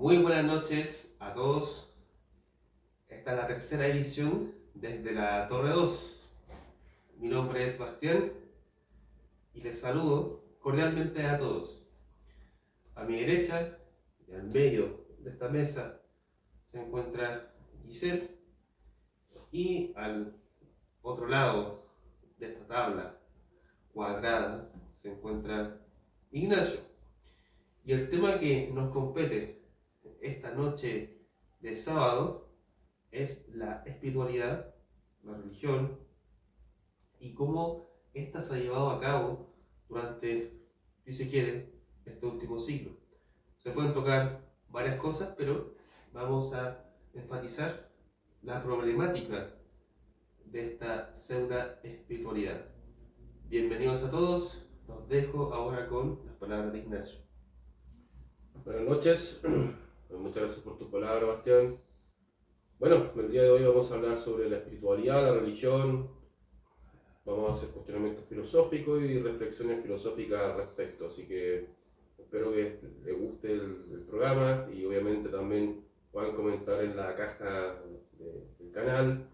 Muy buenas noches a todos. Esta es la tercera edición desde la Torre 2. Mi nombre es Bastián y les saludo cordialmente a todos. A mi derecha y al medio de esta mesa se encuentra Giselle y al otro lado de esta tabla cuadrada se encuentra Ignacio. Y el tema que nos compete esta noche de sábado es la espiritualidad, la religión y cómo ésta se ha llevado a cabo durante, si se quiere, este último siglo. Se pueden tocar varias cosas, pero vamos a enfatizar la problemática de esta pseudo espiritualidad. Bienvenidos a todos, los dejo ahora con las palabras de Ignacio. Buenas noches, muchas gracias por tu palabra, Bastián. Bueno, el día de hoy vamos a hablar sobre la espiritualidad, la religión, vamos a hacer cuestionamientos filosóficos y reflexiones filosóficas al respecto, así que espero que les guste el programa y obviamente también puedan comentar en la caja del canal.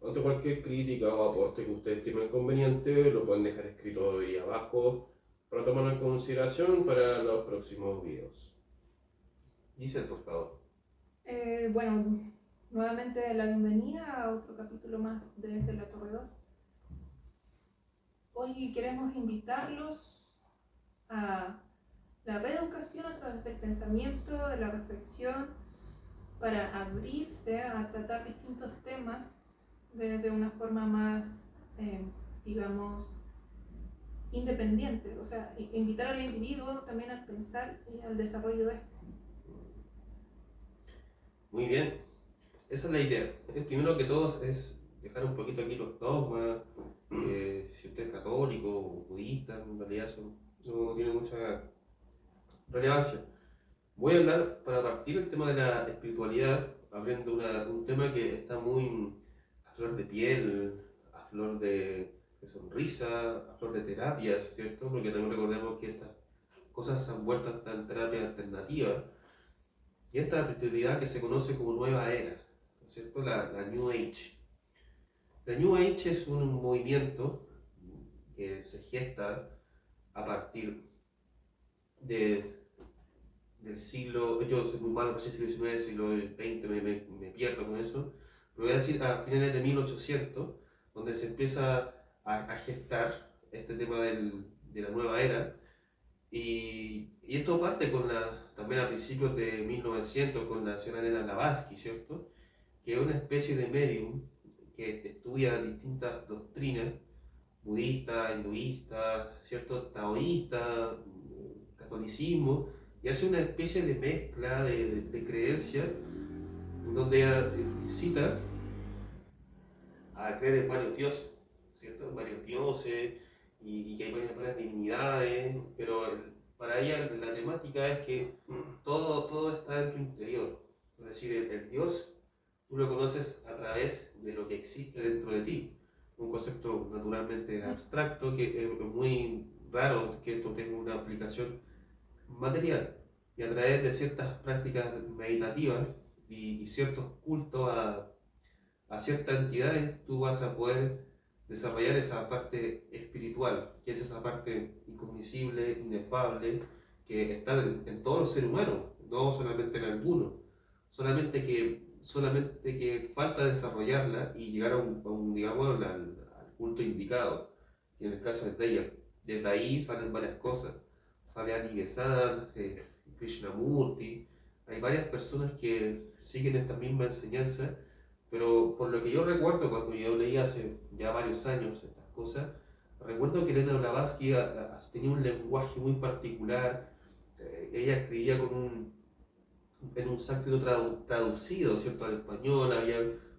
Ante cualquier crítica o aporte que ustedes estimen conveniente, lo pueden dejar escrito ahí abajo para tomarlo en consideración para los próximos videos. Giselle, por favor. Bueno, nuevamente la bienvenida a otro capítulo más desde la Torre 2. Hoy queremos invitarlos a la reeducación a través del pensamiento, de la reflexión, para abrirse a tratar distintos temas de una forma más, digamos, independiente. O sea, invitar al individuo también al pensar y al desarrollo de este. Muy bien, esa es la idea. Primero que todo es dejar un poquito aquí los dogmas. Si usted es católico o budista, en realidad eso no tiene mucha relevancia. Voy a hablar, para partir el tema de la espiritualidad, abriendo un tema que está muy a flor de piel, a flor de sonrisa, a flor de terapias, ¿cierto? Porque también recordemos que estas cosas se han vuelto hasta en terapia alternativa. Y esta espiritualidad que se conoce como nueva era, ¿no es cierto? La New Age. La New Age es un movimiento que se gesta a partir del siglo, yo soy muy malo para el siglo XIX, siglo XX, me pierdo con eso, pero voy a decir a finales de 1800, donde se empieza a gestar este tema de la nueva era. Y esto parte también a principios de 1900 con la señora Elena Blavatsky, ¿cierto? Que es una especie de medium que estudia distintas doctrinas, budistas, hinduistas, ¿cierto? Taoísta, catolicismo, y hace una especie de mezcla de creencias donde incita a creer en varios dioses, ¿cierto? En varios dioses y que hay varias divinidades, pero para ella la temática es que todo está en tu interior. Es decir, el Dios tú lo conoces a través de lo que existe dentro de ti. Un concepto naturalmente abstracto que es muy raro que esto tenga una aplicación material. Y a través de ciertas prácticas meditativas y ciertos cultos a ciertas entidades, tú vas a poder desarrollar esa parte espiritual, que es esa parte incognoscible, inefable, que está en todos los seres humanos, no solamente en algunos, solamente que falta desarrollarla y llegar digamos, al culto indicado, que en el caso es de ella. Desde ahí salen varias cosas, sale Anivesan, Krishnamurti, hay varias personas que siguen esta misma enseñanza. Pero por lo que yo recuerdo, cuando yo leí hace ya varios años estas cosas, recuerdo que Elena Blavatsky tenía un lenguaje muy particular. Ella escribía en un sánscrito traducido, ¿cierto?, al español.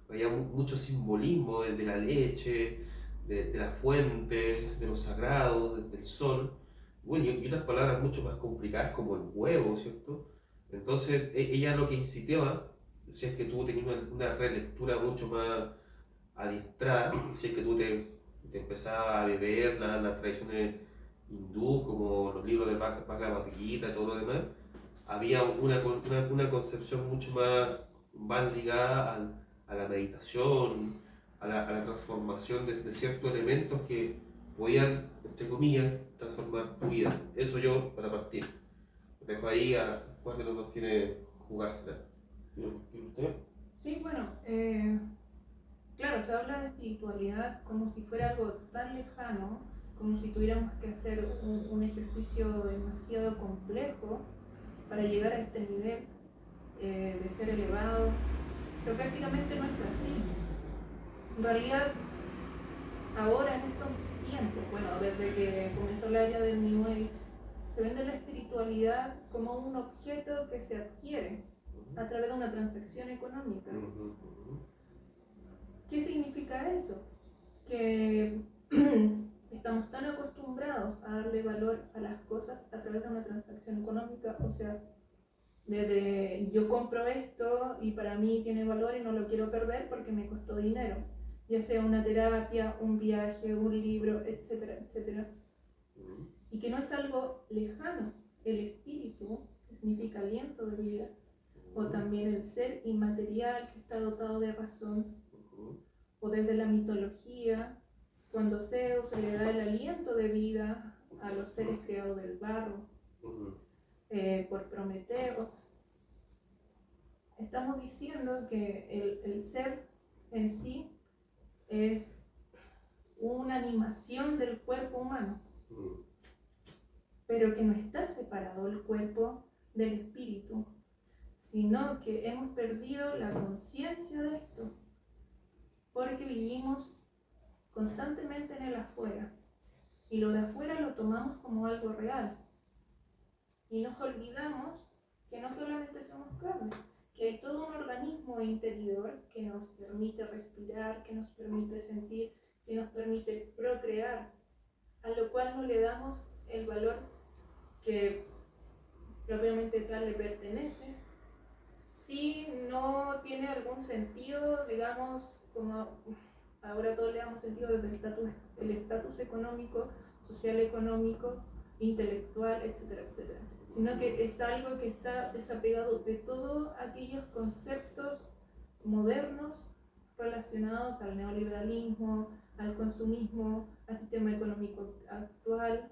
Había mucho simbolismo de la leche, de la fuente, de lo sagrado, del sol. Bueno, y otras palabras mucho más complicadas como el huevo, ¿cierto? Entonces ella lo que incitaba, si es que tú tenías una relectura mucho más adiestrada, si es que tú te empezabas a beber las tradiciones hindú, como los libros de Bhagavad Gita y todo lo demás, había una concepción mucho más ligada a la meditación, a la transformación de ciertos elementos que podían, entre comillas, transformar tu vida. Eso yo para partir. Dejo ahí a cuál de los dos quiere jugársela. ¿Y usted? Sí, bueno, claro, se habla de espiritualidad como si fuera algo tan lejano, como si tuviéramos que hacer un ejercicio demasiado complejo para llegar a este nivel de ser elevado, pero prácticamente no es así. En realidad, ahora en estos tiempos, bueno, desde que comenzó la era del New Age, se vende la espiritualidad como un objeto que se adquiere a través de una transacción económica. ¿Qué significa eso? Que estamos tan acostumbrados a darle valor a las cosas a través de una transacción económica, o sea, desde yo compro esto y para mí tiene valor y no lo quiero perder porque me costó dinero, ya sea una terapia, un viaje, un libro, etcétera, etcétera. Y que no es algo lejano. El espíritu, que significa aliento de vida, o también el ser inmaterial que está dotado de razón, o desde la mitología, cuando Zeus le da el aliento de vida a los seres creados del barro, por Prometeo, estamos diciendo que el ser en sí es una animación del cuerpo humano, pero que no está separado el cuerpo del espíritu, sino que hemos perdido la conciencia de esto, porque vivimos constantemente en el afuera, y lo de afuera lo tomamos como algo real, y nos olvidamos que no solamente somos carne, que hay todo un organismo interior que nos permite respirar, que nos permite sentir, que nos permite procrear, a lo cual no le damos el valor que propiamente tal le pertenece. Si no tiene algún sentido, digamos, como ahora todos le damos sentido desde el estatus económico, social económico, intelectual, etcétera, etcétera, sino que es algo que está desapegado de todos aquellos conceptos modernos relacionados al neoliberalismo, al consumismo, al sistema económico actual,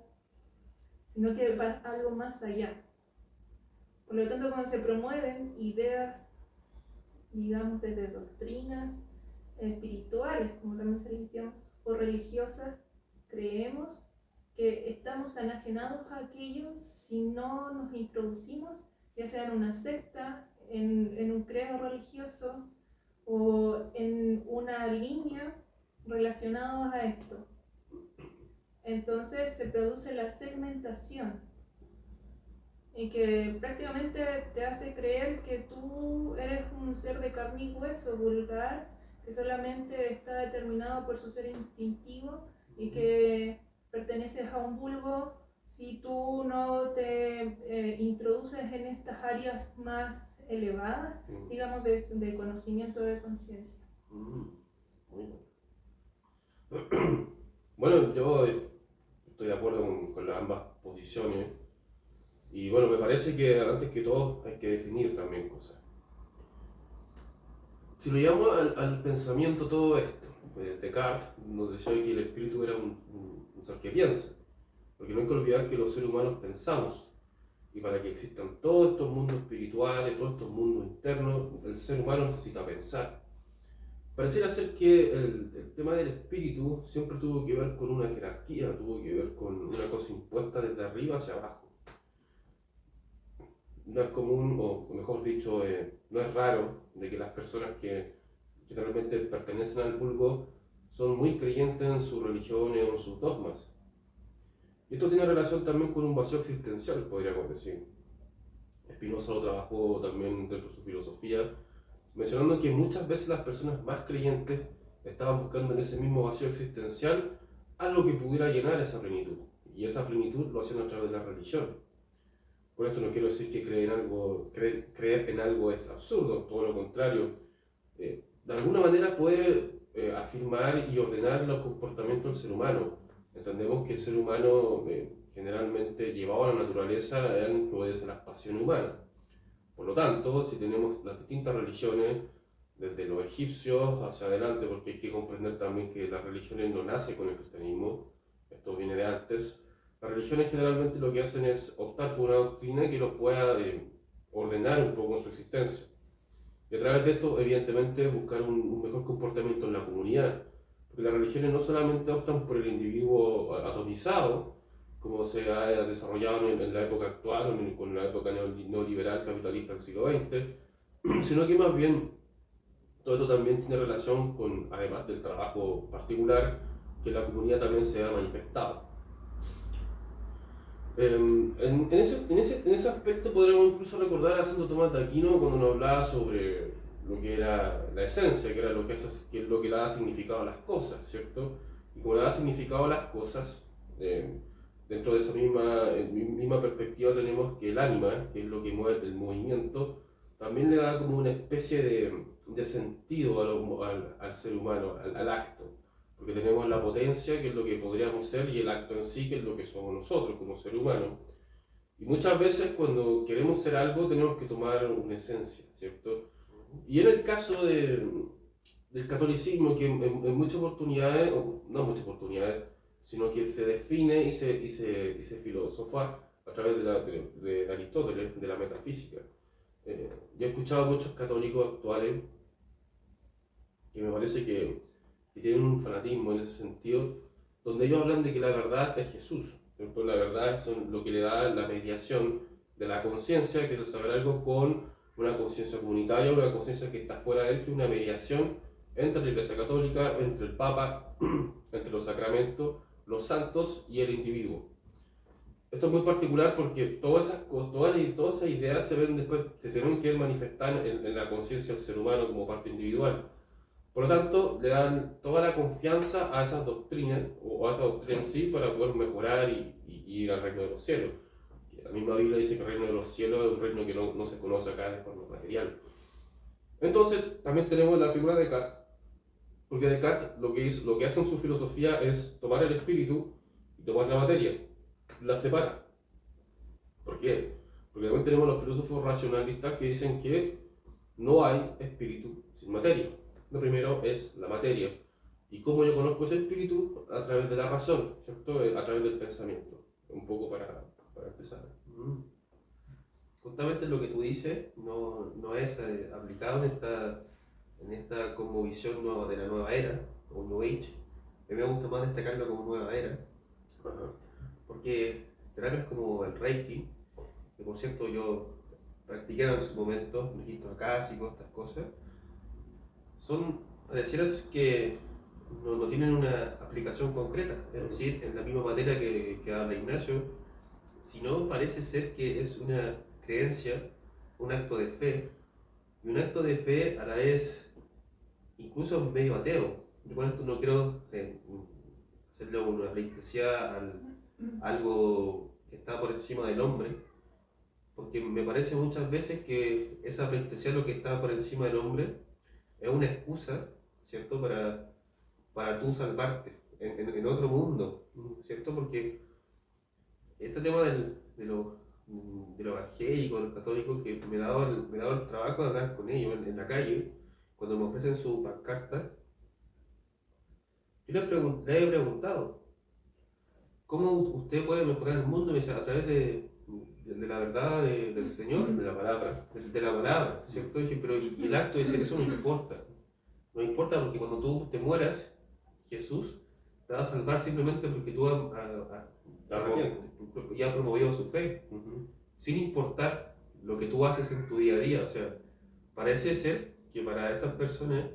sino que va algo más allá. Por lo tanto, cuando se promueven ideas, digamos, desde doctrinas espirituales, como también se les llama, o religiosas, creemos que estamos enajenados a aquello si no nos introducimos, ya sea en una secta, en un credo religioso o en una línea relacionada a esto. Entonces se produce la segmentación, y que prácticamente te hace creer que tú eres un ser de carne y hueso, vulgar, que solamente está determinado por su ser instintivo y que perteneces a un vulgo si tú no te introduces en estas áreas más elevadas, digamos, de conocimiento, de conciencia. Bueno, yo estoy de acuerdo con las ambas posiciones. Y bueno, me parece que antes que todo hay que definir también cosas. Si lo llevamos al pensamiento todo esto, pues Descartes nos decía que el espíritu era un ser que piensa, porque no hay que olvidar que los seres humanos pensamos, y para que existan todos estos mundos espirituales, todos estos mundos internos, el ser humano necesita pensar. Pareciera ser que el tema del espíritu siempre tuvo que ver con una jerarquía, tuvo que ver con una cosa impuesta desde arriba hacia abajo. No es común, o mejor dicho, no es raro de que las personas que generalmente pertenecen al vulgo son muy creyentes en sus religiones o en sus dogmas. Y esto tiene relación también con un vacío existencial, podríamos decir. Spinoza lo trabajó también dentro de su filosofía, mencionando que muchas veces las personas más creyentes estaban buscando en ese mismo vacío existencial algo que pudiera llenar esa plenitud. Y esa plenitud lo hacían a través de la religión. Con esto no quiero decir que creer en algo es absurdo, todo lo contrario. De alguna manera puede afirmar y ordenar los comportamientos del ser humano. Entendemos que el ser humano, generalmente llevado a la naturaleza, es alguien que obedece a las pasiones humanas. Por lo tanto, si tenemos las distintas religiones, desde los egipcios hacia adelante, porque hay que comprender también que las religiones no nacen con el cristianismo, esto viene de antes, las religiones generalmente lo que hacen es optar por una doctrina que los pueda ordenar un poco en su existencia. Y a través de esto, evidentemente, buscar un mejor comportamiento en la comunidad. Porque las religiones no solamente optan por el individuo atomizado, como se ha desarrollado en la época actual, con la época neoliberal capitalista del siglo XX, sino que más bien todo esto también tiene relación con, además del trabajo particular, que la comunidad también se ha manifestado. En ese aspecto podríamos incluso recordar a Santo Tomás de Aquino cuando nos hablaba sobre lo que era la esencia, que era lo que es lo que le da significado a las cosas, ¿cierto? Y como le da significado a las cosas, dentro de esa misma perspectiva tenemos que el ánima, que es lo que mueve el movimiento, también le da como una especie de sentido al ser humano, al acto. Porque tenemos la potencia, que es lo que podríamos ser, y el acto en sí, que es lo que somos nosotros como ser humano. Y muchas veces cuando queremos ser algo tenemos que tomar una esencia, ¿cierto? Y en el caso del catolicismo, que en muchas oportunidades, no muchas oportunidades, sino que se define y se filosofa a través de Aristóteles, de la metafísica. Yo he escuchado a muchos católicos actuales que me parece que tienen un fanatismo en ese sentido, donde ellos hablan de que la verdad es Jesús. ¿Cierto? La verdad es lo que le da la mediación de la conciencia, que es el saber algo, con una conciencia comunitaria, una conciencia que está fuera de él, que es una mediación entre la Iglesia Católica, entre el Papa, entre los sacramentos, los santos y el individuo. Esto es muy particular porque todas esas ideas se ven después, se ven que manifestar en la conciencia del ser humano como parte individual. Por lo tanto, le dan toda la confianza a esas doctrinas, o a esa doctrina en sí, para poder mejorar y ir al reino de los cielos. La misma Biblia dice que el reino de los cielos es un reino que no se conoce acá de forma material. Entonces, también tenemos la figura de Descartes, porque Descartes lo que hace en su filosofía es tomar el espíritu y tomar la materia, la separa. ¿Por qué? Porque también tenemos los filósofos racionalistas que dicen que no hay espíritu sin materia. Lo primero es la materia. ¿Y cómo yo conozco ese espíritu? A través de la razón, ¿cierto? A través del pensamiento. Un poco para empezar. Justamente lo que tú dices no es aplicado en esta como visión nueva de la nueva era, o New Age. A mí me gusta más destacarlo como nueva era, porque terapias como el Reiki, que por cierto yo practiqué en su momento, el registro acásico, estas cosas, pareciera ser que no tienen una aplicación concreta, es decir, en la misma materia que habla Ignacio, sino parece ser que es una creencia, un acto de fe, y un acto de fe a la vez incluso medio ateo. Yo con esto no quiero hacerle una pleitesía a algo que está por encima del hombre, porque me parece muchas veces que esa pleitesía, lo que está por encima del hombre, es una excusa, ¿cierto?, para tú salvarte en otro mundo, ¿cierto? Porque este tema de lo evangélico, de los católicos, que me ha dado el trabajo de hablar con ellos en la calle, cuando me ofrecen su pancarta, yo les he preguntado, ¿cómo usted puede mejorar el mundo? Me dice, a través de la verdad del Señor, De la palabra. de la palabra, ¿cierto? Dije, pero y el acto dice, eso no importa. No importa porque cuando tú te mueras, Jesús te va a salvar simplemente porque tú ya has promovido su fe, sin importar lo que tú haces en tu día a día. O sea, parece ser que para estas personas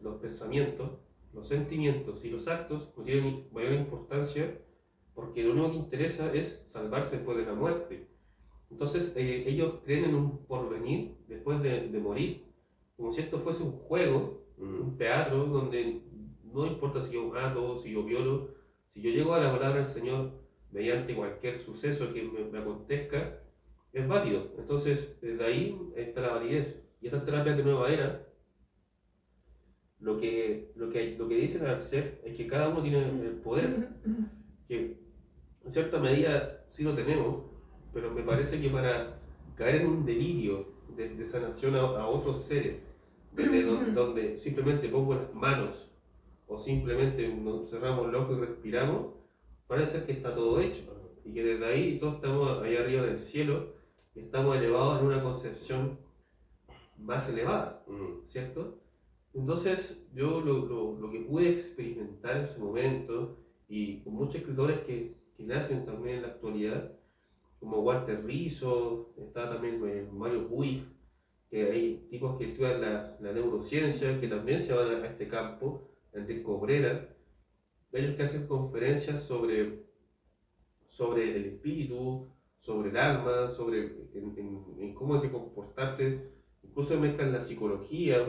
los pensamientos, los sentimientos y los actos no tienen mayor importancia, porque lo único que interesa es salvarse después de la muerte. Entonces ellos creen en un porvenir después de morir, como si esto fuese un juego, un teatro, donde no importa si yo mato, si yo violo, si yo llego a la palabra del Señor mediante cualquier suceso que me acontezca, es válido. Entonces desde ahí está la validez. Y estas terapias de nueva era, lo que dicen al ser es que cada uno tiene el poder, que en cierta medida sí lo tenemos, pero me parece que para caer en un delirio de sanación a otros seres, donde simplemente pongo las manos o simplemente nos cerramos los ojos y respiramos, parece ser que está todo hecho y que desde ahí todos estamos allá arriba del cielo y estamos elevados en una concepción más elevada, ¿cierto? Entonces yo lo que pude experimentar en su momento y con muchos escritores que nacen también en la actualidad, como Walter Rizzo, está también Mario Puig, que hay tipos que estudian la neurociencia, que también se van a este campo, Enrique Cabrera, ellos que hacen conferencias sobre el espíritu, sobre el alma, en cómo hay que comportarse, incluso mezclan la psicología,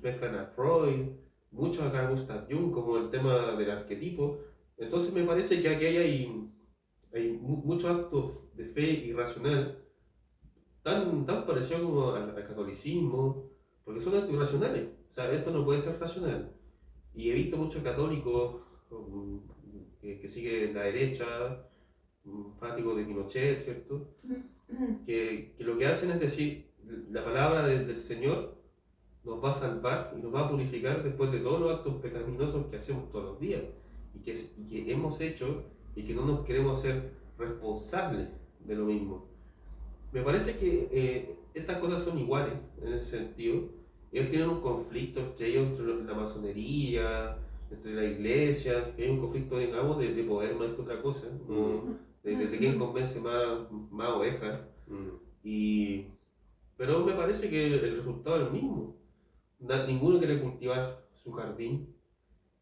mezclan a Freud, mucho acá Gustav Jung, como el tema del arquetipo. Entonces me parece que aquí hay muchos actos de fe irracional, tan parecidos como al catolicismo, porque son actos irracionales. O sea, esto no puede ser racional. Y he visto muchos católicos que siguen la derecha, fanáticos de Pinochet, ¿cierto? Que lo que hacen es decir, la palabra del Señor nos va a salvar y nos va a purificar después de todos los actos pecaminosos que hacemos todos los días y que hemos hecho y que no nos queremos ser responsables de lo mismo. Me parece que estas cosas son iguales en ese sentido. Ellos tienen un conflicto entre ellos, entre la masonería, entre la iglesia, que hay un conflicto, digamos, de poder más que otra cosa, ¿no? De quién convence más ovejas. Y, pero me parece que el resultado es el mismo. Ninguno quiere cultivar su jardín,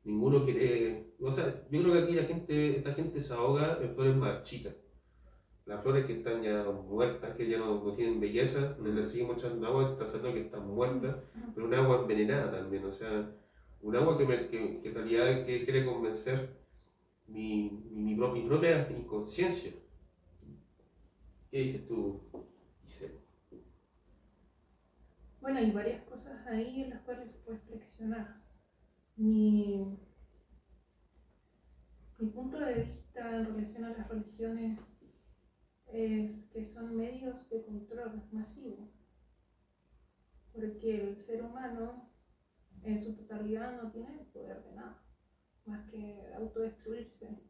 ninguno quiere... O sea, yo creo que aquí esta gente se ahoga en flores marchitas. Las flores que están ya muertas, que ya no tienen belleza, les seguimos echando agua, está haciendo que están muertas, pero un agua envenenada también, o sea, un agua que en realidad quiere convencer mi propia inconsciencia. ¿Qué dices tú, Giselle? Bueno, hay varias cosas ahí en las cuales se puede reflexionar. Mi punto de vista en relación a las religiones es que son medios de control masivo, porque el ser humano en su totalidad no tiene el poder de nada, más que autodestruirse.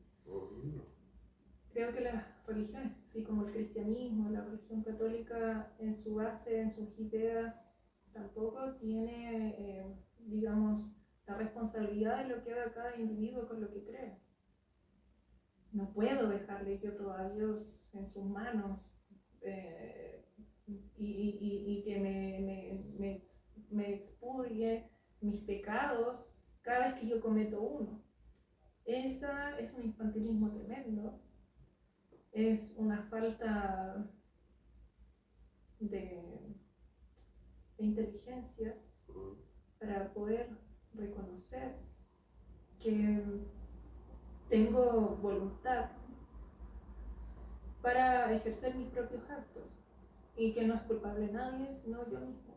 Creo que las religiones, así como el cristianismo, la religión católica, en su base, en sus ideas, tampoco tiene, digamos, la responsabilidad de lo que haga cada individuo con lo que cree. No puedo dejarle yo todo a Dios en sus manos y que me expurgue mis pecados cada vez que yo cometo uno. Esa es un infantilismo tremendo, es una falta de inteligencia para poder reconocer que tengo voluntad para ejercer mis propios actos y que no es culpable nadie sino yo mismo.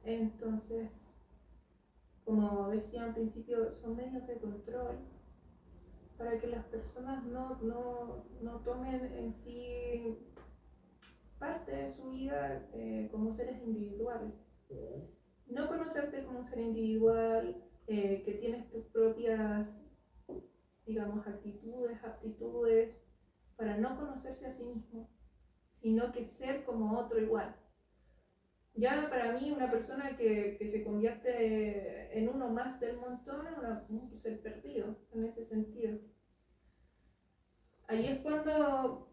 Entonces, como decía al principio, son medios de control para que las personas no tomen en sí parte de su vida como seres individuales. No conocerte como ser individual, que tienes tus propias, digamos, actitudes, aptitudes, para no conocerse a sí mismo, sino que ser como otro igual. Ya para mí una persona que se convierte en uno más del montón es un ser perdido en ese sentido. Ahí es cuando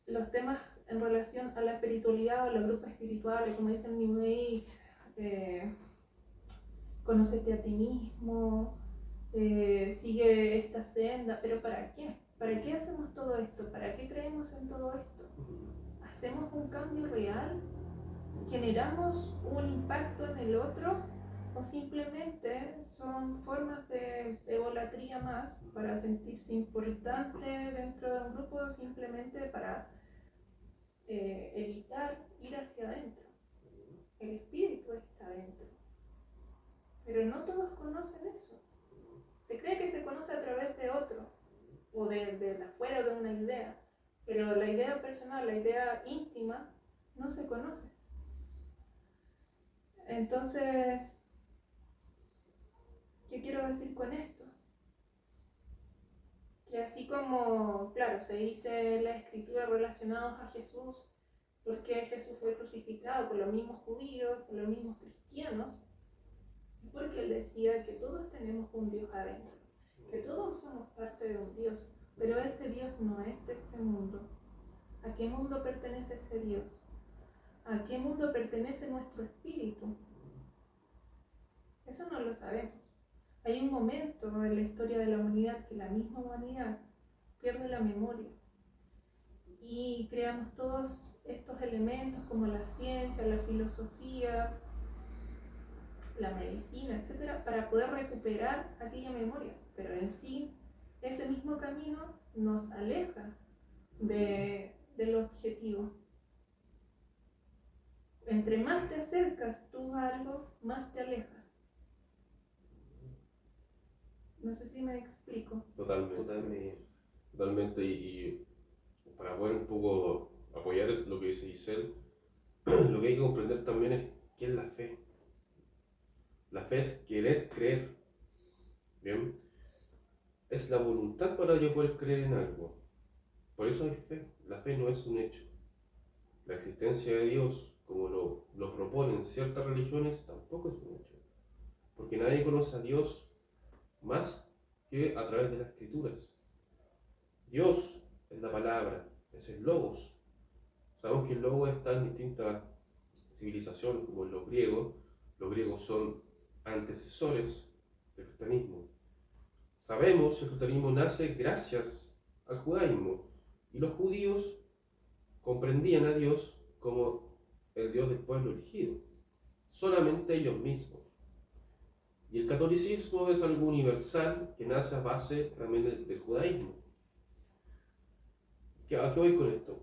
los temas en relación a la espiritualidad o a los grupos espirituales, como dicen New Age, conócete a ti mismo, sigue esta senda, pero ¿para qué? ¿Para qué hacemos todo esto? ¿Para qué creemos en todo esto? ¿Hacemos un cambio real? ¿Generamos un impacto en el otro? ¿O simplemente son formas de egolatría más para sentirse importante dentro de un grupo, simplemente para evitar ir hacia adentro? El espíritu está adentro, pero no todos conocen eso. Se cree que se conoce a través de otro o de afuera de una idea, pero la idea personal, la idea íntima, no se conoce. Entonces, ¿qué quiero decir con esto? Que así como, claro, se dice en la escritura relacionados a Jesús, porque Jesús fue crucificado por los mismos judíos, por los mismos cristianos, porque él decía que todos tenemos un Dios adentro, que todos somos parte de un Dios, pero ese Dios no es de este mundo. ¿A qué mundo pertenece ese Dios? ¿A qué mundo pertenece nuestro espíritu? Eso no lo sabemos. Hay un momento en la historia de la humanidad que la misma humanidad pierde la memoria y creamos todos estos elementos como la ciencia, la filosofía, la medicina, etcétera, para poder recuperar aquella memoria. Pero en sí, ese mismo camino nos aleja del objetivo. Entre más te acercas tú a algo, más te alejas. No sé si me explico. Totalmente. Y para poder un poco apoyar lo que dice Giselle, lo que hay que comprender también es qué es la fe. La fe es querer creer. ¿Bien? Es la voluntad para yo poder creer en algo. Por eso hay fe. La fe no es un hecho. La existencia de Dios, como lo proponen ciertas religiones, tampoco es un hecho. Porque nadie conoce a Dios más que a través de las escrituras. Dios es la palabra, es el logos. Sabemos que el logos está en distintas civilizaciones, como en los griegos. Los griegos son antecesores del cristianismo. Sabemos que el cristianismo nace gracias al judaísmo. Y los judíos comprendían a Dios como el Dios del pueblo elegido. Solamente ellos mismos. Y el catolicismo es algo universal que nace a base también del judaísmo. ¿A qué voy con esto?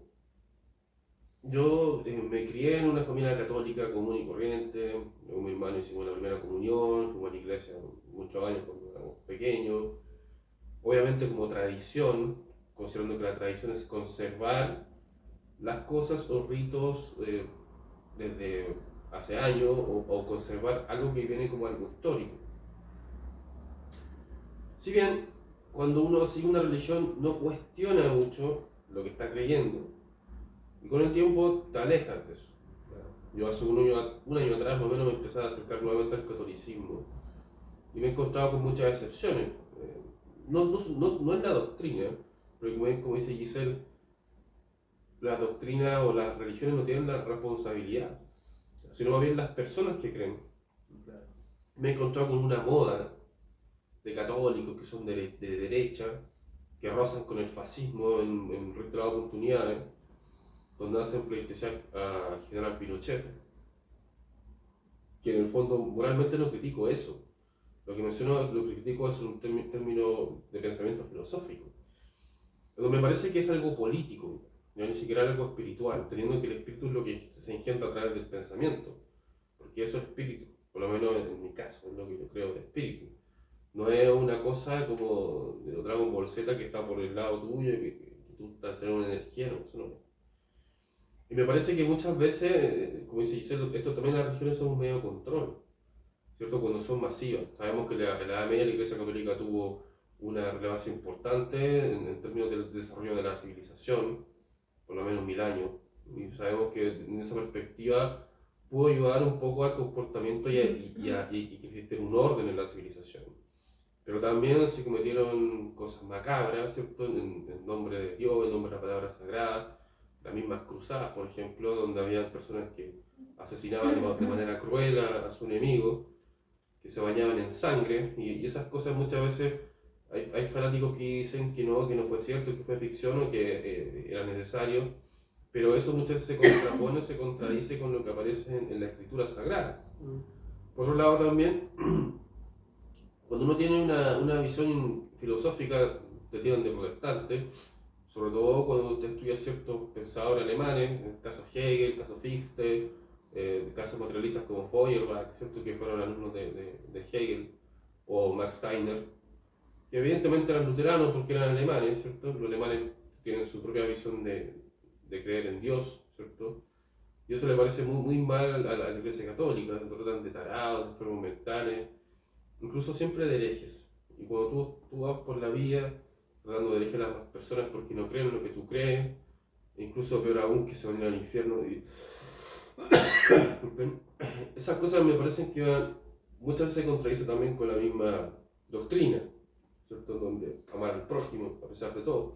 Yo me crié en una familia católica común y corriente. Con mi hermano hicimos la primera comunión, fuimos a la iglesia muchos años cuando éramos pequeños. Obviamente como tradición, considerando que la tradición es conservar las cosas o ritos desde hace años o conservar algo que viene como algo histórico. Si bien cuando uno sigue una religión no cuestiona mucho lo que está creyendo y con el tiempo te alejas de eso. Yo hace un año atrás más o menos me empecé a acercar nuevamente al catolicismo y me he encontrado con muchas excepciones. No es la doctrina, pero como dice Giselle, la doctrina o las religiones no tienen la responsabilidad, sino más bien las personas que creen. Me he encontrado con una moda de católicos que son de derecha, que rozan con el fascismo en reiteradas oportunidades, donde hacen pleitesía al general Pinochet, que en el fondo moralmente no critico eso. Lo que critico es un término de pensamiento filosófico. Pero me parece que es algo político, no ni siquiera algo espiritual, teniendo que el espíritu es lo que se engendra a través del pensamiento, porque eso es espíritu, por lo menos en mi caso, es lo que yo creo de espíritu. No es una cosa como de Dragon Ball Z que está por el lado tuyo y que tú estás en una energía, no, eso no es. Y me parece que muchas veces, como dice Giselle, esto también las religiones son un medio de control, ¿cierto? Cuando son masivas. Sabemos que en la Edad Media la Iglesia Católica tuvo una relevancia importante en términos del desarrollo de la civilización, por lo menos 1000 años. Y sabemos que en esa perspectiva pudo ayudar un poco al comportamiento y que existe un orden en la civilización. Pero también se cometieron cosas macabras, ¿cierto? En nombre de Dios, en nombre de la palabra sagrada. Las mismas cruzadas, por ejemplo, donde había personas que asesinaban de manera cruel a su enemigo, que se bañaban en sangre, y esas cosas muchas veces hay fanáticos que dicen que no fue cierto, que fue ficción o que era necesario, pero eso muchas veces se contrapone o se contradice con lo que aparece en la escritura sagrada. Por otro lado también, cuando uno tiene una visión filosófica, te tiran de protestante, sobre todo cuando te estudias ciertos pensadores alemanes, en el caso Hegel, el caso Fichte, casos materialistas como Feuerbach, ¿cierto? Que fueron alumnos de Hegel, o Max Steiner, que evidentemente eran luteranos porque eran alemanes, ¿cierto? Los alemanes tienen su propia visión de creer en Dios, ¿cierto? Y eso le parece muy mal a la Iglesia Católica, lo tratan de tarados, de enfermos mentales, incluso siempre de herejes. Y cuando tú vas por la vida tratando de elegir a las personas porque no creen en lo que tú crees, e incluso peor aún que se van a ir al infierno, disculpen, esas cosas me parecen que muchas veces se contradicen también con la misma doctrina, ¿cierto? Donde amar al prójimo a pesar de todo.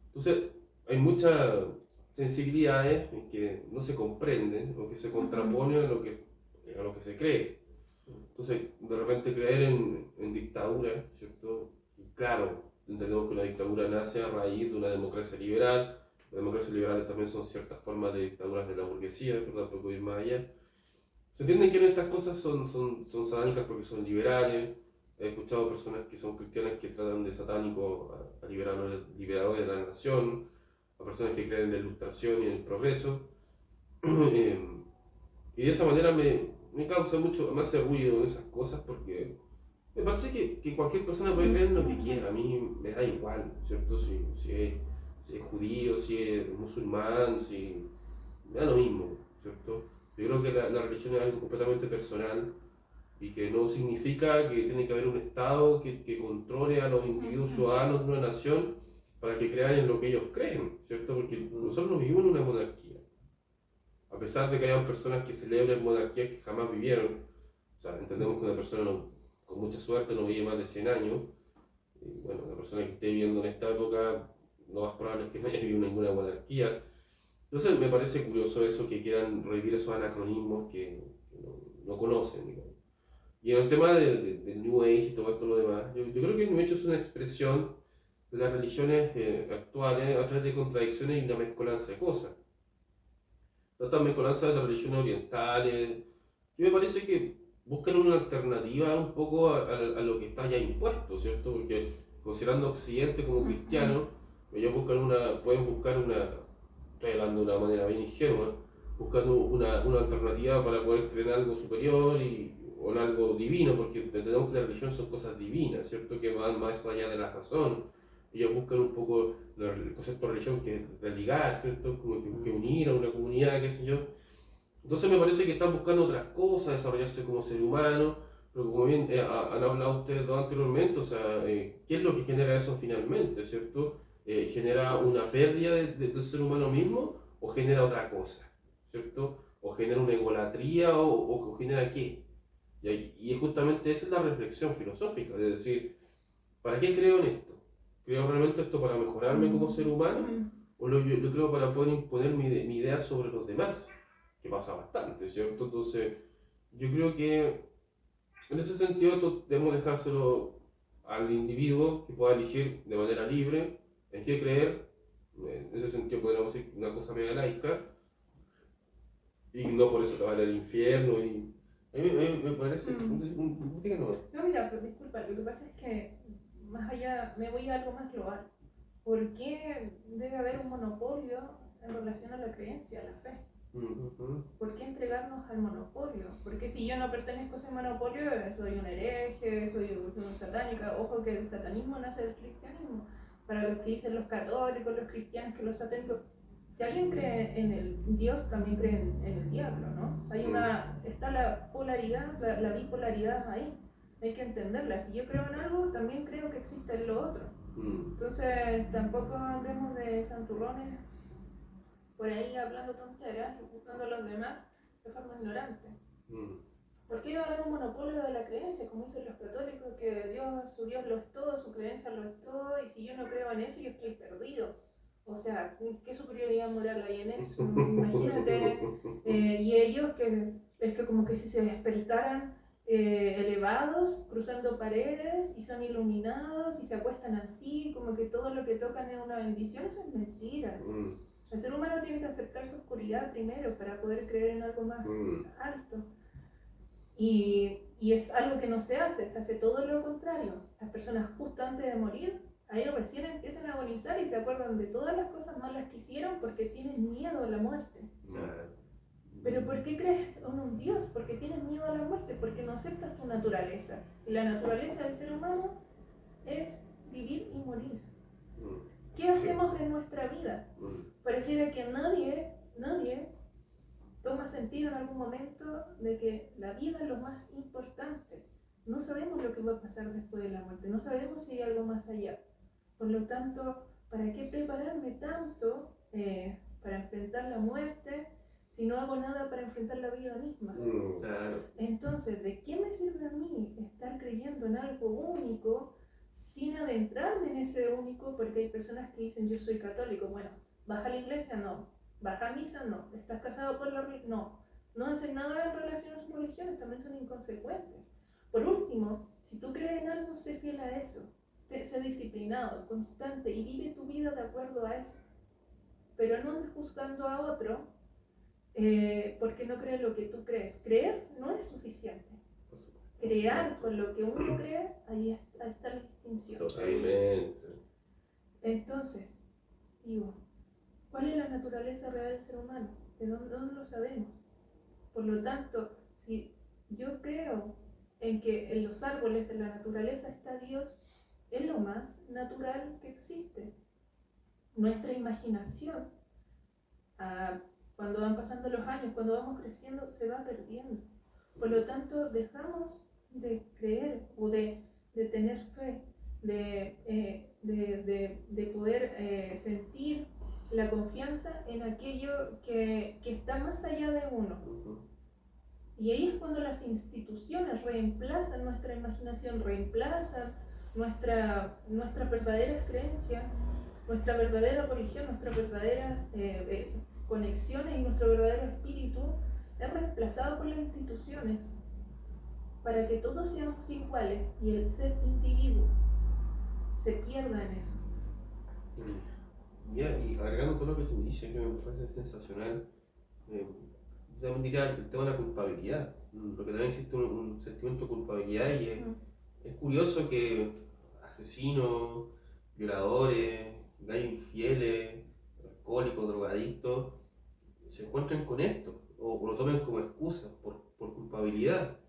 Entonces, hay muchas sensibilidades en que no se comprenden o que se contraponen a lo que se cree. Entonces, de repente creer en dictadura, ¿cierto? Y claro, entendemos que una dictadura nace a raíz de una democracia liberal. Las democracias liberales también son ciertas formas de dictaduras de la burguesía, pero tampoco ir más allá. Se entiende que estas cosas son satánicas porque son liberales. He escuchado personas que son cristianas que tratan de satánico a liberadores de la nación, a personas que creen en la ilustración y en el progreso. Y de esa manera me causa mucho, me hace ruido en esas cosas porque me parece que cualquier persona puede creer en lo que quiera. A mí me da igual, ¿cierto? Si es judío, si es musulmán, me da lo mismo, ¿cierto? Yo creo que la religión es algo completamente personal y que no significa que tiene que haber un Estado que controle a los individuos ciudadanos de una nación para que crean en lo que ellos creen, ¿cierto? Porque nosotros no vivimos en una monarquía. A pesar de que hayan personas que celebren monarquías que jamás vivieron, o sea, entendemos que una persona con mucha suerte no vive más de 100 años, y bueno, una persona que esté viviendo en esta época, lo más probable es que no haya vivido ninguna monarquía. Entonces me parece curioso eso, que quieran revivir esos anacronismos que no conocen, digamos. Y en el tema del New Age y todo esto lo demás, yo creo que el New Age es una expresión de las religiones actuales a través de contradicciones y una mezcolanza de cosas. Esta mezcolanza de las religiones orientales, que me parece que buscan una alternativa un poco a lo que está ya impuesto, ¿cierto? Porque considerando Occidente como cristiano, ellos pueden buscar estoy hablando de una manera bien ingenua, buscando una alternativa para poder creer en algo superior o en algo divino, porque entendemos que la religión son cosas divinas, ¿cierto? Que van más allá de la razón. Ellos buscan un poco el concepto de religión que es religar, ¿cierto? Como que unir a una comunidad, qué sé yo. Entonces me parece que están buscando otras cosas, desarrollarse como ser humano, pero como bien han hablado ustedes dos anteriormente, o sea, ¿qué es lo que genera eso finalmente, ¿cierto? ¿Genera una pérdida del ser humano mismo o genera otra cosa, ¿cierto? ¿O genera una egolatría o genera qué? Y justamente esa es la reflexión filosófica, de decir, ¿para qué creo en esto? ¿Creo realmente esto para mejorarme como ser humano? ¿O lo creo para poder imponer mi idea sobre los demás? Que pasa bastante, ¿cierto? Entonces, yo creo que en ese sentido debemos dejárselo al individuo que pueda elegir de manera libre en qué creer. En ese sentido podríamos decir una cosa media laica, y no por eso te va al infierno. Y a mí me parece No, mira, pero disculpa, lo que pasa es que más allá, me voy a algo más global. ¿Por qué debe haber un monopolio en relación a la creencia, a la fe? ¿Por qué entregarnos al monopolio? Porque si yo no pertenezco a ese monopolio, soy un hereje, soy una satánica. Ojo que el satanismo nace del cristianismo. Para los que dicen los católicos, los cristianos, que los satánicos, si alguien cree en el Dios, también cree en el diablo, ¿no? Está la polaridad, la bipolaridad ahí. Hay que entenderla. Si yo creo en algo, también creo que existe lo otro. Entonces, tampoco andemos de santurrones por ahí hablando tonteras y juzgando a los demás de forma ignorante. ¿Por qué va a haber un monopolio de la creencia? Como dicen los católicos, que su Dios lo es todo, su creencia lo es todo, y si yo no creo en eso, yo estoy perdido. O sea, ¿qué superioridad moral hay en eso? Imagínate, y ellos es que como que si se despertaran elevados, cruzando paredes, y son iluminados, y se acuestan así, como que todo lo que tocan es una bendición, eso es mentira. El ser humano tiene que aceptar su oscuridad primero para poder creer en algo más alto. Y es algo que no se hace todo lo contrario. Las personas justo antes de morir, ahí recién empiezan a agonizar y se acuerdan de todas las cosas malas que hicieron porque tienen miedo a la muerte. Pero ¿por qué crees en un Dios? Porque tienes miedo a la muerte, porque no aceptas tu naturaleza. Y la naturaleza del ser humano es vivir y morir. ¿Qué hacemos en nuestra vida? Pareciera que nadie toma sentido en algún momento de que la vida es lo más importante. No sabemos lo que va a pasar después de la muerte, no sabemos si hay algo más allá. Por lo tanto, ¿para qué prepararme tanto para enfrentar la muerte si no hago nada para enfrentar la vida misma? Claro. Entonces, ¿de qué me sirve a mí estar creyendo en algo único sin adentrarme en ese único? Porque hay personas que dicen, yo soy católico. Bueno, ¿vas a la iglesia? No. ¿Vas a misa? No. ¿Estás casado por la religión? No. No hacen nada en relación a sus religiones, también son inconsecuentes. Por último, si tú crees en algo, sé fiel a eso. Sé disciplinado, constante y vive tu vida de acuerdo a eso. Pero no andes juzgando a otro porque no cree lo que tú crees. Creer no es suficiente. Crear con lo que uno cree, ahí está la distinción. Totalmente. Entonces, digo, ¿cuál es la naturaleza real del ser humano? ¿De dónde lo sabemos? Por lo tanto, si yo creo en que en los árboles, en la naturaleza está Dios, es lo más natural que existe. Nuestra imaginación, cuando van pasando los años, cuando vamos creciendo, se va perdiendo. Por lo tanto, dejamos de creer o de tener fe, de poder sentir la confianza en aquello que está más allá de uno. Y ahí es cuando las instituciones reemplazan nuestra imaginación, reemplazan nuestras verdaderas creencias, nuestra verdadera religión, nuestras verdaderas conexiones y nuestro verdadero espíritu es reemplazado por las instituciones para que todos seamos iguales y el ser individuo se pierda en eso. Ya, y agregando todo lo que tú dices, que me parece sensacional, yo también diría el tema de la culpabilidad, porque también existe un sentimiento de culpabilidad y es curioso que asesinos, violadores, gallos infieles, alcohólicos, drogadictos, se encuentren con esto o lo tomen como excusa por culpabilidad.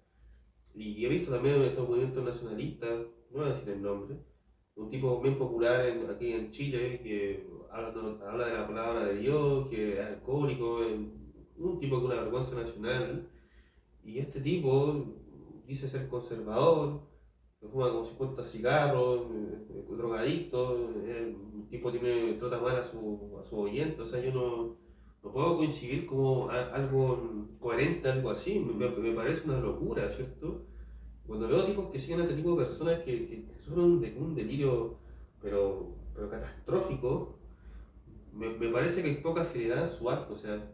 Y he visto también estos movimientos nacionalistas, no voy a decir el nombre, un tipo bien popular aquí en Chile que habla de la palabra de Dios, que es alcohólico, un tipo con una vergüenza nacional, y este tipo dice ser conservador, que fuma como 50 cigarros, drogadicto, el tipo trata mal a su oyente, o sea, yo no puedo coincidir como algo coherente, algo así, me parece una locura, ¿cierto? Cuando veo tipos que siguen a este tipo de personas que sufren de un delirio, pero catastrófico, me parece que hay poca seriedad en su acto. O sea,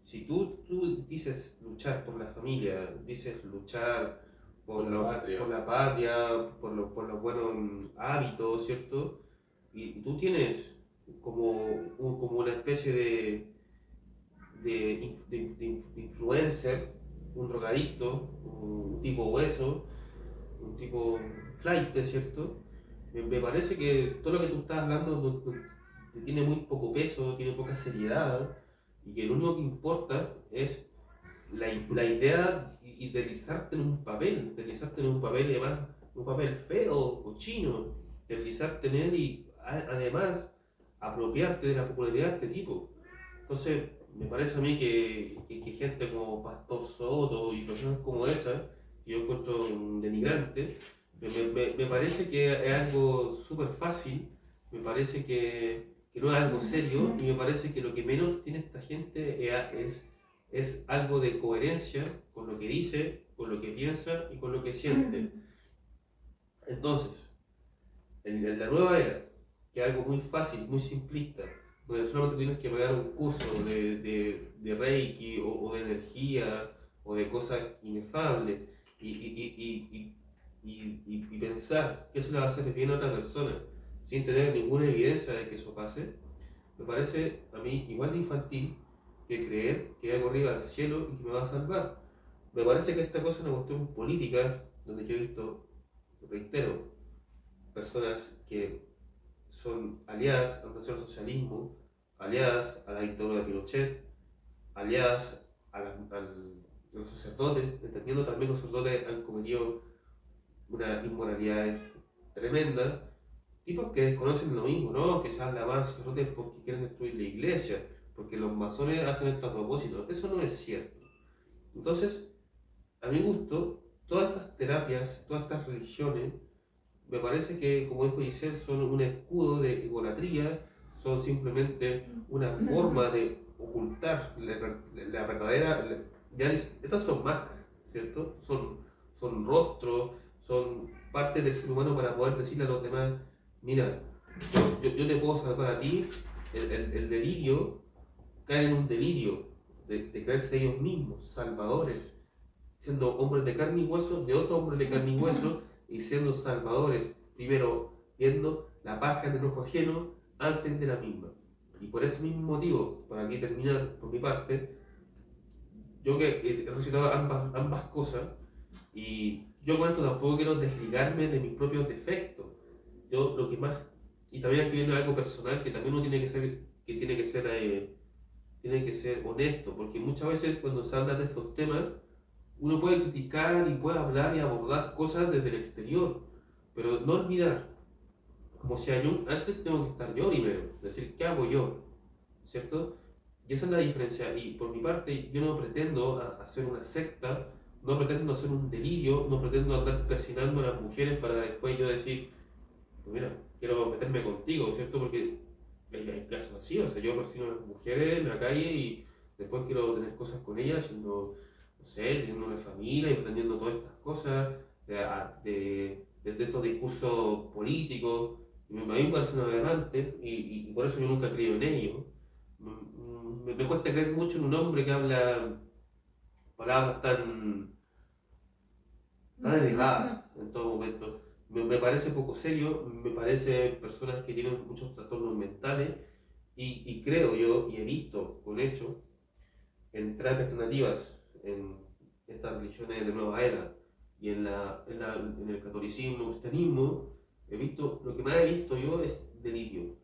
si tú dices luchar por la familia, dices luchar por la patria, por los buenos hábitos, ¿cierto? Y tú tienes como una especie de influencer, un drogadicto, un tipo obeso, un tipo flight, ¿cierto? Me parece que todo lo que tú estás hablando tiene muy poco peso, tiene poca seriedad y que lo único que importa es la idea y deslizarte en un papel además, un papel feo, cochino, deslizarte en él y además apropiarte de la popularidad de este tipo. Entonces, me parece a mí que gente como Pastor Soto y personas como esa, que yo encuentro denigrante, me parece que es algo súper fácil, me parece que no es algo serio y me parece que lo que menos tiene esta gente es algo de coherencia con lo que dice, con lo que piensa y con lo que siente. Entonces, en la nueva era, que es algo muy fácil, muy simplista, donde solamente tienes que pagar un curso de Reiki o de energía o de cosas inefables y pensar que eso le va a hacer bien a otra persona sin tener ninguna evidencia de que eso pase, me parece a mí igual de infantil que creer que hay algo arriba del cielo y que me va a salvar. Me parece que esta cosa es una cuestión política donde yo he visto, reitero, personas que son aliadas al socialismo, aliadas a la dictadura de Pinochet, aliadas a los sacerdotes, entendiendo también que los sacerdotes han cometido una inmoralidad tremenda, tipos que desconocen lo mismo, ¿no? Que se habla más de sacerdotes porque quieren destruir la iglesia, porque los masones hacen esto a propósito. Eso no es cierto. Entonces, a mi gusto, todas estas terapias, todas estas religiones, me parece que, como dijo Giselle, son un escudo de idolatría, son simplemente una forma de ocultar la verdadera... estas son máscaras, ¿cierto? Son rostros, son parte del ser humano para poder decirle a los demás, mira, yo te puedo salvar a ti, el delirio, caen en un delirio de creerse ellos mismos, salvadores, siendo hombres de carne y hueso de otros hombres de carne y hueso y siendo salvadores, primero viendo la paja en el ojo ajeno antes de la misma. Y por ese mismo motivo, para aquí terminar por mi parte, yo que he recitado ambas cosas y yo con esto tampoco quiero desligarme de mis propios defectos. Yo lo que más, y también aquí viene algo personal que también uno tiene que ser honesto, porque muchas veces cuando se habla de estos temas, uno puede criticar y puede hablar y abordar cosas desde el exterior, pero no olvidar, como si antes tengo que estar yo primero, decir, ¿qué hago yo? ¿Cierto? Y esa es la diferencia. Y por mi parte, yo no pretendo hacer una secta, no pretendo hacer un delirio, no pretendo andar persinando a las mujeres para después yo decir, pues mira, quiero meterme contigo, ¿cierto? Porque hay casos así, o sea, yo persino a las mujeres en la calle y después quiero tener cosas con ellas, siendo, no sé, teniendo una familia y pretendiendo todas estas cosas, de estos discursos políticos, y a mí me parece una aberrante y por eso yo nunca creo en ello. Me cuesta creer mucho en un hombre que habla palabras tan elevadas en todo momento. Me parece poco serio, me parece personas que tienen muchos trastornos mentales y creo yo, y he visto con hechos, en terapias alternativas, en estas religiones de nueva era y en el catolicismo, cristianismo, lo que más he visto yo es delirio.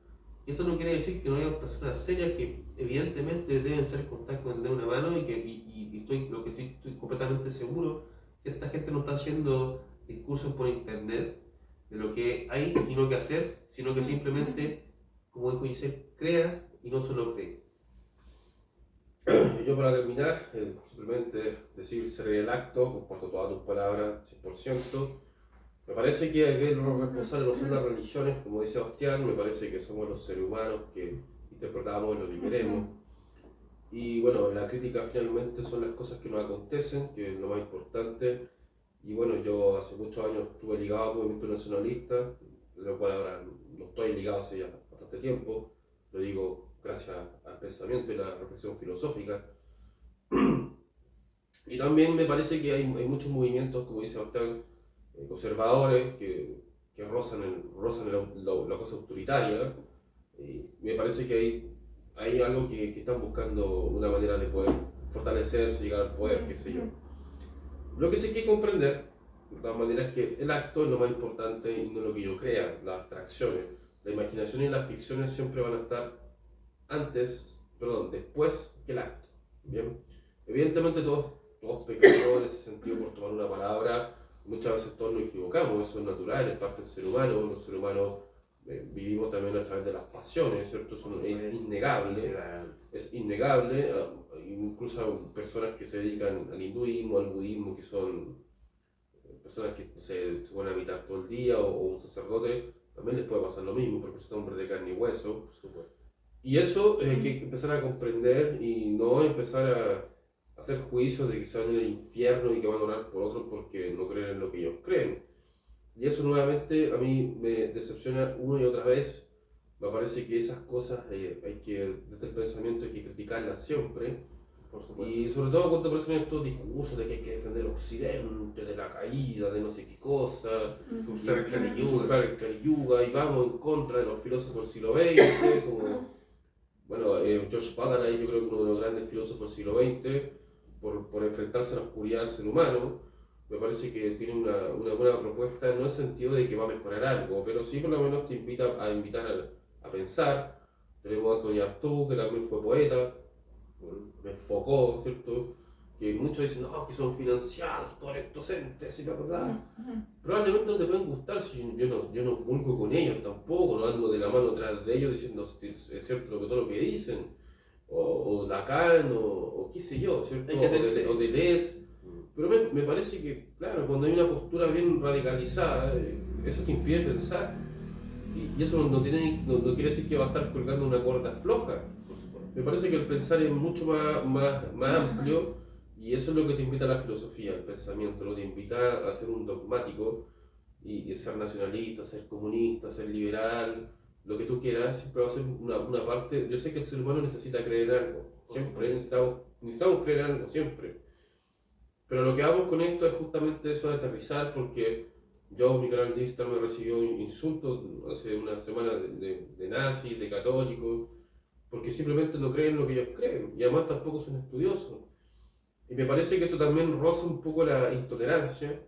Y esto no quiere decir que no haya personas serias que evidentemente deben ser contadas con el dedo de una mano estoy completamente seguro que esta gente no está haciendo discursos por internet de lo que hay y no que hacer, sino que simplemente, como dijo Giselle, crea y no solo cree. Yo para terminar, simplemente decir cerré el acto, comparto todas tus palabras 100%. Me parece que los responsables no son las religiones, como dice Sebastián, me parece que somos los seres humanos que interpretamos lo que queremos. Y bueno, la crítica finalmente son las cosas que nos acontecen, que es lo más importante. Y bueno, yo hace muchos años estuve ligado al movimiento nacionalista, de lo cual ahora no estoy ligado hace ya bastante tiempo, lo digo gracias al pensamiento y la reflexión filosófica. Y también me parece que hay muchos movimientos, como dice Sebastián, conservadores que rozan la cosa autoritaria. Y me parece que hay algo que están buscando una manera de poder fortalecerse, llegar al poder, qué sé yo. Lo que sí hay que comprender, de todas maneras, es que el acto es lo más importante y no lo que yo crea, las abstracciones. La imaginación y las ficciones siempre van a estar después que el acto. ¿Bien? Evidentemente todos pecamos en ese sentido por tomar una palabra. Muchas veces todos nos equivocamos, eso es natural, es parte del ser humano. Los seres humanos vivimos también a través de las pasiones, ¿cierto? Eso es innegable. Es innegable. Incluso personas que se dedican al hinduismo, al budismo, que son personas que se ponen a meditar todo el día, o un sacerdote, también les puede pasar lo mismo, porque son hombres de carne y hueso. Por supuesto. Y eso hay que empezar a comprender y no empezar a hacer juicios de que se van al infierno y que van a orar por otros porque no creen en lo que ellos creen. Y eso nuevamente a mí me decepciona una y otra vez. Me parece que esas cosas desde el pensamiento hay que criticarlas siempre. Por supuesto. Y sobre todo cuando aparecen estos discursos de que hay que defender el occidente, de la caída, de no sé qué cosa, Surfear Kali Yuga, y vamos en contra de los filósofos del siglo XX, como George Padalay, yo creo que uno de los grandes filósofos del siglo XX, por enfrentarse a la oscuridad del ser humano. Me parece que tiene una buena propuesta, no en el sentido de que va a mejorar algo, pero sí por lo menos te invita a pensar. Tenemos a Anthony Artaud, que también fue poeta, me enfocó, ¿cierto? que muchos dicen, no, que son financiados por estos entes y bla, bla, bla. Ujú. Probablemente no te pueden gustar si yo no comulgo con ellos tampoco, no ando de la mano atrás de ellos diciendo si es cierto todo lo que dicen, o Lacan, o qué sé yo, ¿cierto? Hay que hacerse- O Deleuze. Pero me parece que, claro, cuando hay una postura bien radicalizada, eso te impide pensar. Y eso no quiere decir que va a estar colgando una cuerda floja. Por supuesto. Me parece que el pensar es mucho más amplio y eso es lo que te invita a la filosofía, el pensamiento, ¿no? Te invita a ser un dogmático y ser nacionalista, ser comunista, ser liberal, lo que tú quieras, siempre va a ser una parte. Yo sé que el ser humano necesita creer en algo, siempre necesitamos creer en algo, siempre. Pero lo que hago con esto es justamente eso de aterrizar, porque yo, mi canal de Instagram me recibió insultos hace una semana de nazis, de católicos, porque simplemente no creen lo que ellos creen, y además tampoco son estudiosos. Y me parece que eso también roza un poco la intolerancia,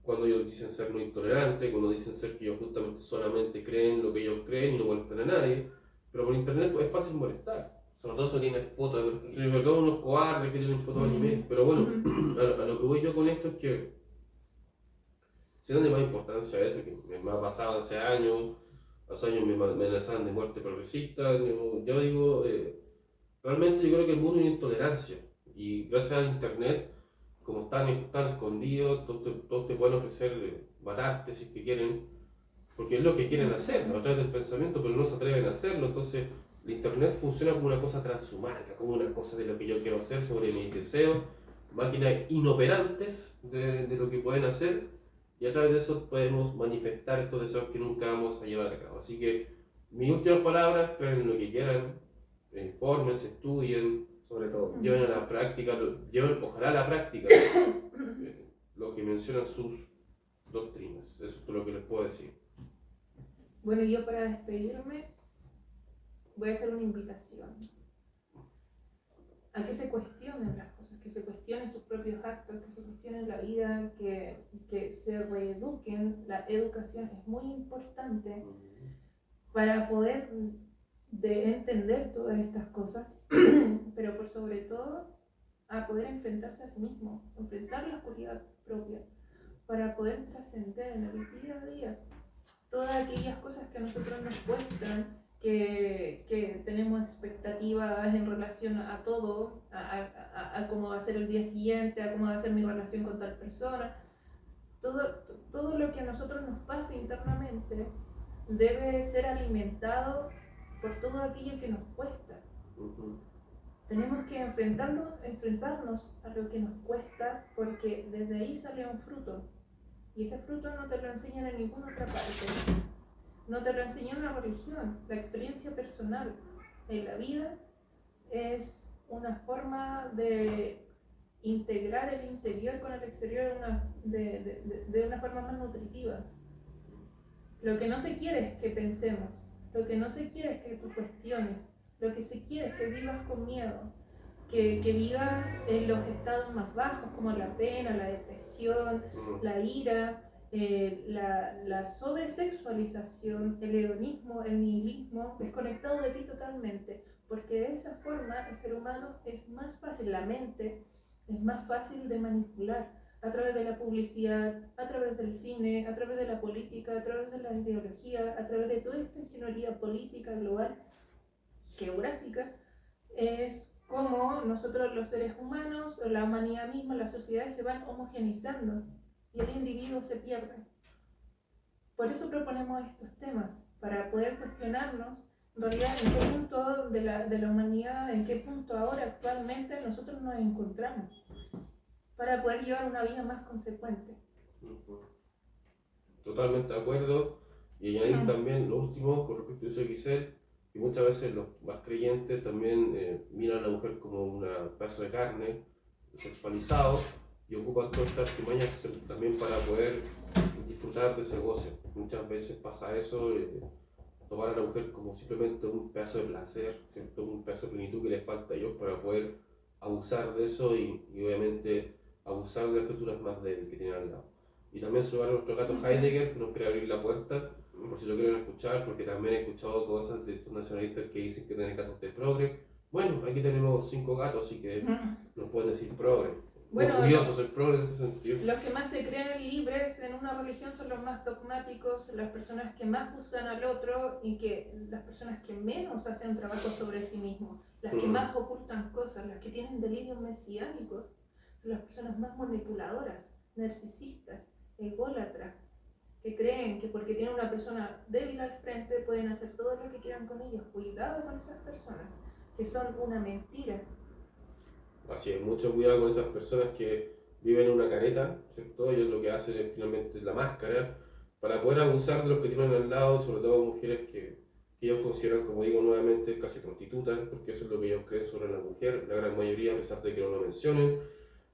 cuando ellos dicen ser no intolerantes, cuando dicen ser que ellos justamente solamente creen lo que ellos creen y no molestan a nadie, pero por internet pues, es fácil molestar. Sobre todo si tiene fotos de perfil. Sobre todo unos cobardes que tienen fotos anime, pero bueno, Ujú. a lo que voy yo con esto es que si dan de más importancia a eso, que me ha pasado hace años me amenazaban de muerte progresista, yo digo, realmente yo creo que el mundo es una intolerancia y gracias al internet, como están escondidos, todos te pueden ofrecer matarte si es que quieren, porque es lo que quieren hacer, a través del pensamiento, pero no se atreven a hacerlo, entonces el internet funciona como una cosa transhumana, como una cosa de lo que yo quiero hacer sobre mis deseos, máquinas inoperantes de lo que pueden hacer, y a través de eso podemos manifestar estos deseos que nunca vamos a llevar a cabo. Así que mis últimas palabras, crean en lo que quieran, infórmense, estudien, Sobre todo. lleven a la práctica, lleven ojalá a la práctica lo que mencionan sus doctrinas. Eso es todo lo que les puedo decir. Bueno, yo para despedirme voy a hacer una invitación a que se cuestionen las cosas, que se cuestionen sus propios actos, que se cuestionen la vida, que se reeduquen. La educación es muy importante para poder entender todas estas cosas, pero por sobre todo a poder enfrentarse a sí mismo, enfrentar la oscuridad propia, para poder trascender en el día a día todas aquellas cosas que a nosotros nos cuestan, que tenemos expectativas en relación a todo, a cómo va a ser el día siguiente, a cómo va a ser mi relación con tal persona. Todo lo que a nosotros nos pasa internamente debe ser alimentado por todo aquello que nos cuesta. Tenemos que enfrentarnos a lo que nos cuesta, porque desde ahí sale un fruto. Y ese fruto no te lo enseñan en ninguna otra parte. No te lo enseña una religión. La experiencia personal en la vida es una forma de integrar el interior con el exterior de una forma más nutritiva. Lo que no se quiere es que pensemos. Lo que no se quiere es que tú cuestiones. Lo que se quiere es que vivas con miedo. Que vivas en los estados más bajos, como la pena, la depresión, la ira, la sobresexualización, el hedonismo, el nihilismo, desconectado de ti totalmente, porque de esa forma el ser humano es más fácil, la mente es más fácil de manipular a través de la publicidad, a través del cine, a través de la política, a través de la ideología, a través de toda esta ingeniería política global, geográfica. Es como nosotros los seres humanos, la humanidad misma, las sociedades se van homogeneizando y el individuo se pierde. Por eso proponemos estos temas, para poder cuestionarnos en realidad en qué punto de la humanidad, en qué punto ahora actualmente nosotros nos encontramos, para poder llevar una vida más consecuente. Totalmente de acuerdo. Y añadir también lo último con respecto a eso que dice, que muchas veces los más creyentes también miran a la mujer como un pedazo de carne sexualizado y ocupan todas estas artimañas también para poder disfrutar de ese goce. Muchas veces pasa eso, tomar a la mujer como simplemente un pedazo de placer, ¿cierto? Un pedazo de plenitud que le falta a ellos para poder abusar de eso y obviamente abusar de las criaturas más débiles que tienen al lado. Y también saludar a nuestro gato Heidegger, que nos quiere abrir la puerta, por si lo quieren escuchar, porque también he escuchado cosas de estos nacionalistas que dicen que tienen gatos de progre. Bueno, aquí tenemos 5 gatos, así que nos pueden decir progre. Bueno, Orgullosos, el progre en ese sentido. los que más se creen libres en una religión son los más dogmáticos, las personas que más juzgan al otro y que las personas que menos hacen trabajo sobre sí mismos, las que más ocultan cosas, las que tienen delirios mesiánicos, son las personas más manipuladoras, narcisistas, ególatras, que creen que porque tienen una persona débil al frente pueden hacer todo lo que quieran con ellos. Cuidado con esas personas, que son una mentira. Así es, mucho cuidado con esas personas que viven en una careta, ¿cierto? Ellos lo que hacen es finalmente la máscara para poder abusar de los que tienen al lado, sobre todo mujeres que ellos consideran, como digo nuevamente, casi prostitutas, porque eso es lo que ellos creen sobre la mujer, la gran mayoría, a pesar de que no lo mencionen.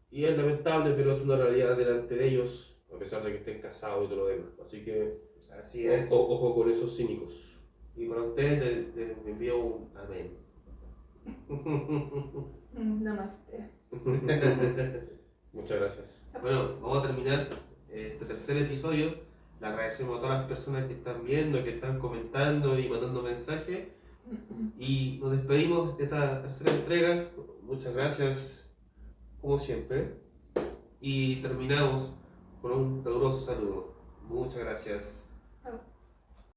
Y es lamentable, pero es una realidad delante de ellos, a pesar de que estén casados y todo lo demás. Así que, Así es. ojo con esos cínicos. Y para ustedes les envío un amén. Namaste. Muchas gracias. Bueno, vamos a terminar este tercer episodio. Le agradecemos a todas las personas que están viendo, que están comentando y mandando mensajes. Y nos despedimos de esta tercera entrega. Muchas gracias, como siempre. Y terminamos con un caluroso saludo. Muchas gracias. Chao.